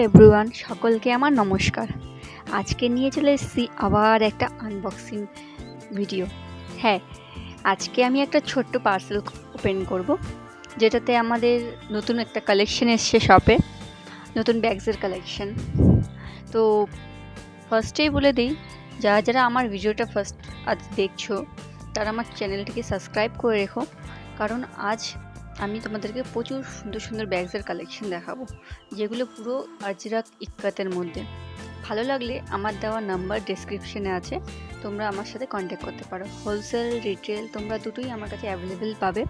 Everyone, সকলকে আমার নমস্কার। আজকে নিয়ে চলে এসেছি আবার একটা আনবক্সিং ভিডিও। হ্যাঁ, আজকে আমি একটা ছোট্ট পার্সেল ওপেন করব, যেটাতে আমাদের নতুন একটা কালেকশন এসছে শপে, নতুন ব্যাগসের কালেকশন। তো ফার্স্টেই বলে দিই, যারা যারা আমার ভিডিওটা আজ দেখছো তারা আমার চ্যানেলটিকে সাবস্ক্রাইব করে রেখো, কারণ আজ আমি তোমাদেরকে প্রচুর সুন্দর সুন্দর ব্যাগসের কালেকশন দেখাবো, যেগুলো পুরো আজরাক ইক্কাতের মধ্যে। ভালো লাগলে আমার দেওয়া নাম্বার ডেসক্রিপশনে আছে, তোমরা আমার সাথে কন্ট্যাক্ট করতে পারো। হোলসেল রিটেল তোমরা দুটোই আমার কাছে অ্যাভেলেবেল পাবে।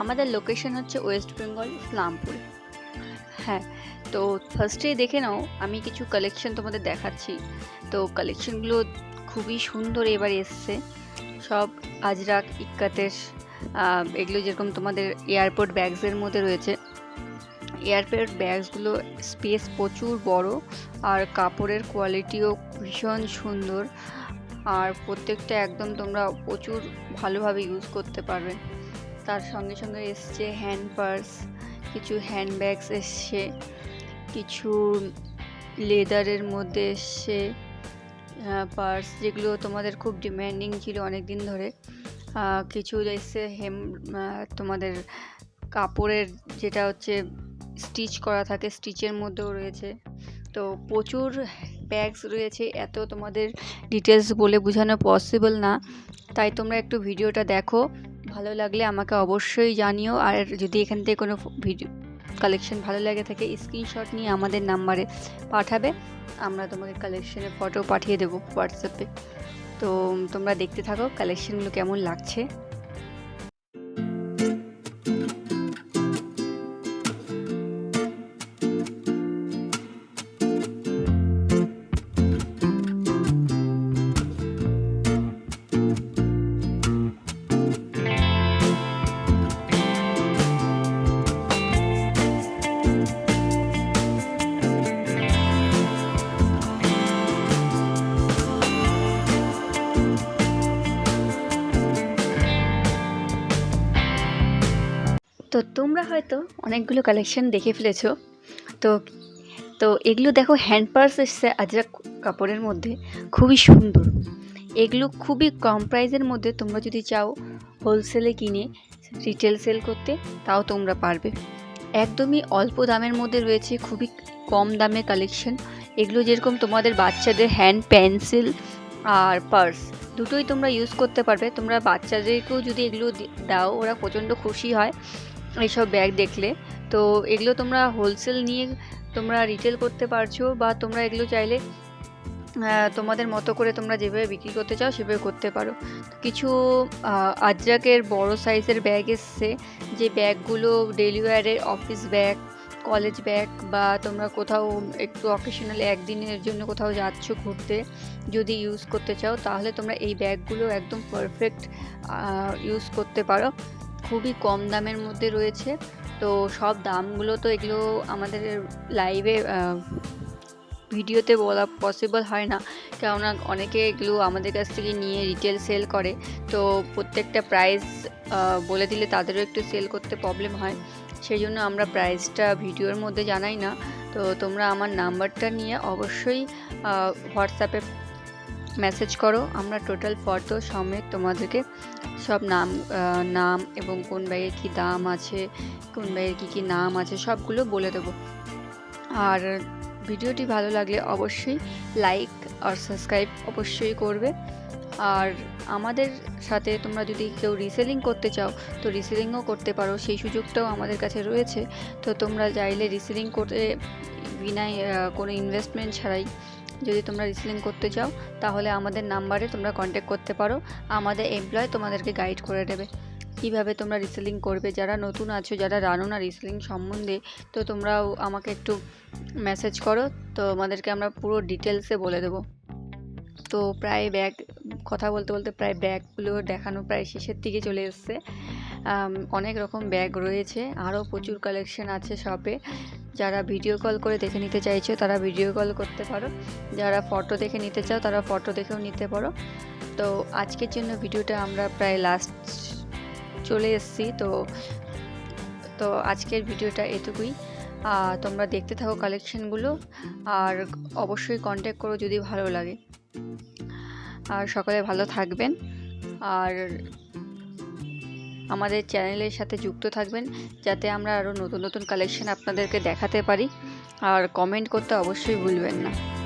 আমাদের লোকেশন হচ্ছে ওয়েস্ট বেঙ্গল, ইসলামপুর। হ্যাঁ, তো ফার্স্টেই দেখে নাও, আমি কিছু কালেকশন তোমাদের দেখাচ্ছি। তো কালেকশনগুলো খুবই সুন্দর এবার এসছে, সব আজরাক ইক্কাতের। এগুলো যেরকম তোমাদের এয়ারপোর্ট ব্যাগসের মধ্যে রয়েছে। এয়ারপোর্ট ব্যাগসগুলো স্পেস প্রচুর বড়, আর কাপড়ের কোয়ালিটিও ভীষণ সুন্দর, আর প্রত্যেকটা একদম তোমরা প্রচুর ভালোভাবে ইউজ করতে পারবে। তার সঙ্গে সঙ্গে এসছে হ্যান্ড পার্স, কিছু হ্যান্ড ব্যাগস এসছে, কিছু লেদারের মধ্যে এসছে পার্স, যেগুলো তোমাদের খুব ডিম্যান্ডিং ছিল অনেক দিন ধরে। কিছু এসছে তোমাদের কাপড়ের, যেটা হচ্ছে স্টিচ করা থাকে, স্টিচের মধ্যেও রয়েছে। তো প্রচুর ব্যাগস রয়েছে, এত তোমাদের ডিটেলস বলে বোঝানো পসিবল না, তাই তোমরা একটু ভিডিওটা দেখো। ভালো লাগলে আমাকে অবশ্যই জানিও, আর যদি এখান থেকে কোনো ভিডিও কালেকশন ভালো লাগে থাকে, স্ক্রিনশট নিয়ে আমাদের নাম্বারে পাঠাবে, আমরা তোমাকে কালেকশনের ফটো পাঠিয়ে দেবো হোয়াটসঅ্যাপে। তো তোমরা দেখতে থাকো কালেকশনগুলো কেমন লাগছে। তো তোমরা হয়তো অনেকগুলো কালেকশন দেখে ফেলেছো। তো তো এগুলো দেখো, হ্যান্ড পার্স এসছে আজরাক কাপড়ের মধ্যে, খুবই সুন্দর। এগুলো খুবই কম প্রাইসের মধ্যে, তোমরা যদি চাও হোলসেলে কিনে রিটেল সেল করতে, তাও তোমরা পারবে। একদমই অল্প দামের মধ্যে রয়েছে, খুবই কম দামে কালেকশন। এগুলো যেরকম তোমাদের বাচ্চাদের হ্যান্ড পেন্সিল আর পার্স দুটোই তোমরা ইউজ করতে পারবে। তোমরা বাচ্চাদেরকেও যদি এগুলো দাও, ওরা প্রচণ্ড খুশি হয় এইসব ব্যাগ দেখলে। তো এগুলো তোমরা হোলসেল নিয়ে তোমরা রিটেল করতে পারছো, বা তোমরা এগুলো চাইলে তোমাদের মতো করে তোমরা যেভাবে বিক্রি করতে চাও সেভাবে করতে পারো। কিছু আজরাকের বড় সাইজের ব্যাগ এসছে, যে ব্যাগগুলো ডেলি ওয়্যারের অফিস ব্যাগ, কলেজ ব্যাগ, বা তোমরা কোথাও একটু অকেশনালি একদিনের জন্য কোথাও যাচ্ছ ঘুরতে, যদি ইউজ করতে চাও, তাহলে তোমরা এই ব্যাগগুলো একদম পারফেক্ট ইউজ করতে পারো। খুবই কম দামের মধ্যে রয়েছে। তো সব দামগুলো তো এগুলো আমাদের লাইভে ভিডিওতে বলা পসিবল হয় না, কেননা অনেকে এগুলো আমাদের কাছ থেকে নিয়ে রিটেল সেল করে। তো প্রত্যেকটা প্রাইস বলে দিলে তাদেরও একটু সেল করতে প্রবলেম হয়, সেই জন্য আমরা প্রাইসটা ভিডিওর মধ্যে জানাই না। তো তোমরা আমার নাম্বারটা নিয়ে অবশ্যই হোয়াটসঅ্যাপে মেসেজ করো, আমরা টোটাল ফটো সমেত তোমাদেরকে সব নাম এবং কোন ব্যাগের কী দাম আছে, কোন ব্যাগের কী কী নাম আছে, সবগুলো বলে দেবো। আর ভিডিওটি ভালো লাগলে অবশ্যই লাইক আর সাবস্ক্রাইব অবশ্যই করবে। আর আমাদের সাথে তোমরা যদি কেউ রিসেলিং করতে চাও, তো রিসেলিংও করতে পারো, সেই সুযোগটাও আমাদের কাছে রয়েছে। তো তোমরা চাইলে রিসেলিং করতে বিনা কোনো ইনভেস্টমেন্ট ছাড়াই যদি তোমরা রিসেলিং করতে চাও, তাহলে আমাদের নাম্বারে তোমরা কন্ট্যাক্ট করতে পারো। আমাদের এমপ্লয় তোমাদেরকে গাইড করে দেবে কীভাবে তোমরা রিসেলিং করবে। যারা নতুন আছো, যারা জানো না রিসেলিং সম্বন্ধে, তো তোমরাও আমাকে একটু মেসেজ করো, তো আমাদেরকে আমরা পুরো ডিটেলসে বলে দেবো। তো প্রায় ব্যাগ কথা বলতে বলতে প্রায় ব্যাগগুলো দেখানো প্রায় শেষের দিকে চলে এসছে। অনেক রকম ব্যাগ রয়েছে, আরও প্রচুর কালেকশন আছে শপে। যারা ভিডিও কল করে দেখে নিতে চাইছো তারা ভিডিও কল করতে পারো, যারা ফটো দেখে নিতে চাও তারা ফটো দেখেও নিতে পারো। তো আজকের জন্য ভিডিওটা আমরা প্রায় লাস্ট চলে এসেছি। তো আজকের ভিডিওটা এটুকুই। তোমরা দেখতে থাকো কালেকশনগুলো, আর অবশ্যই কন্ট্যাক্ট করো যদি ভালো লাগে। আর সকলে ভালো থাকবেন, আর আমাদের চ্যানেলের সাথে যুক্ত থাকবেন, যাতে আমরা আরও নতুন নতুন কালেকশন আপনাদেরকে দেখাতে পারি। আর কমেন্ট করতে অবশ্যই ভুলবেন না।